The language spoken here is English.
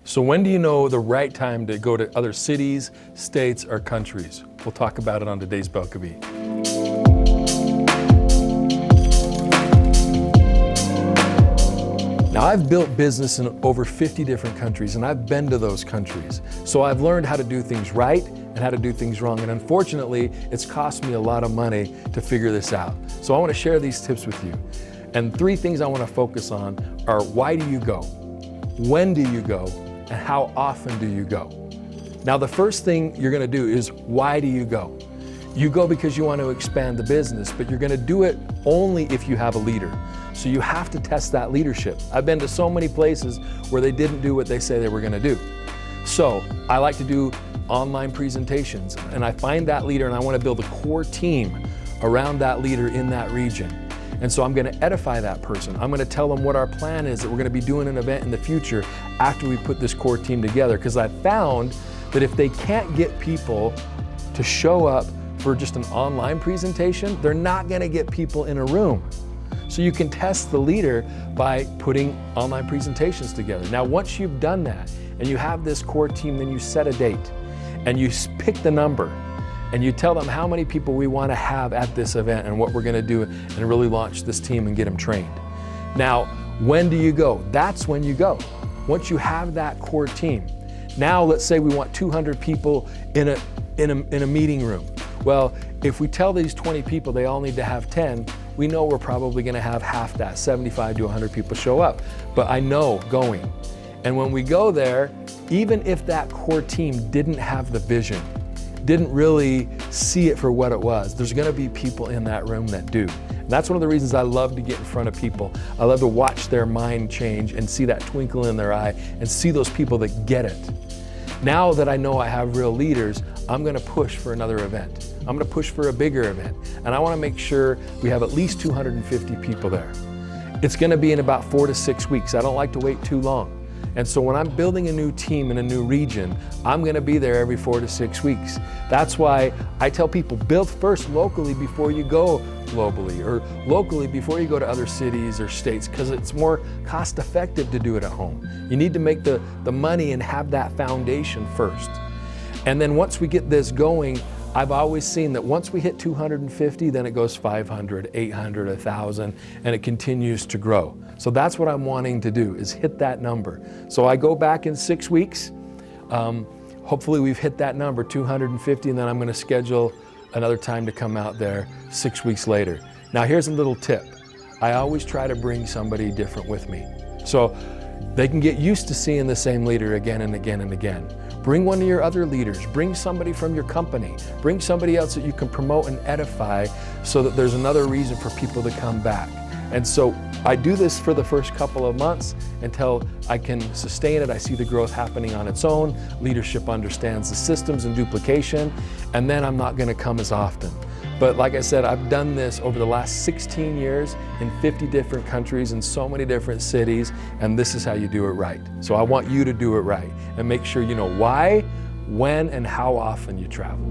So when do you know the right time to go to other cities, states, or countries? We'll talk about it on today's Belka Beat. Now, I've built business in over 50 different countries, and I've been to those countries. So I've learned how to do things right and how to do things wrong. And unfortunately, it's cost me a lot of money to figure this out. So I want to share these tips with you. And 3 things I want to focus on are: why do you go? When do you go? And how often do you go? Now, the first thing you're going to do is, why do you go? You go because you want to expand the business, but you're going to do it only if you have a leader. So you have to test that leadership. I've been to so many places where they didn't do what they say they were going to do. So I like to do online presentations, and I find that leader and I want to build a core team around that leader in that region. And so I'm going to edify that person. I'm going to tell them what our plan is, that we're going to be doing an event in the future after we put this core team together. Because I found that if they can't get people to show up for just an online presentation, they're not going to get people in a room. So you can test the leader by putting online presentations together. Now, once you've done that and you have this core team, then you set a date and you pick the number and you tell them how many people we want to have at this event and what we're going to do and really launch this team and get them trained. Now, when do you go? That's when you go. Once you have that core team. Now, let's say we want 200 people in a meeting room. Well, if we tell these 20 people they all need to have 10, we know we're probably going to have half that, 75 to 100 people show up. But I know going. And when we go there, even if that core team didn't have the vision, didn't really see it for what it was, there's going to be people in that room that do. And that's one of the reasons I love to get in front of people. I love to watch their mind change and see that twinkle in their eye and see those people that get it. Now that I know I have real leaders, I'm going to push for another event. I'm going to push for a bigger event. And I want to make sure we have at least 250 people there. It's going to be in about 4 to 6 weeks. I don't like to wait too long. And so when I'm building a new team in a new region, I'm going to be there every 4 to 6 weeks. That's why I tell people, build first locally before you go globally, or locally before you go to other cities or states, because it's more cost effective to do it at home. You need to make the money and have that foundation first. And then once we get this going, I've always seen that once we hit 250, then it goes 500, 800, 1,000, and it continues to grow. So that's what I'm wanting to do, is hit that number. So I go back in 6 weeks. Hopefully we've hit that number, 250, and then I'm going to schedule another time to come out there 6 weeks later. Now here's a little tip. I always try to bring somebody different with me, so they can get used to seeing the same leader again and again and again. Bring one of your other leaders, bring somebody from your company, bring somebody else that you can promote and edify so that there's another reason for people to come back. And so I do this for the first couple of months until I can sustain it. I see the growth happening on its own. Leadership understands the systems and duplication, and then I'm not going to come as often. But like I said, I've done this over the last 16 years in 50 different countries in so many different cities, and this is how you do it right. So I want you to do it right and make sure you know why, when, and how often you travel.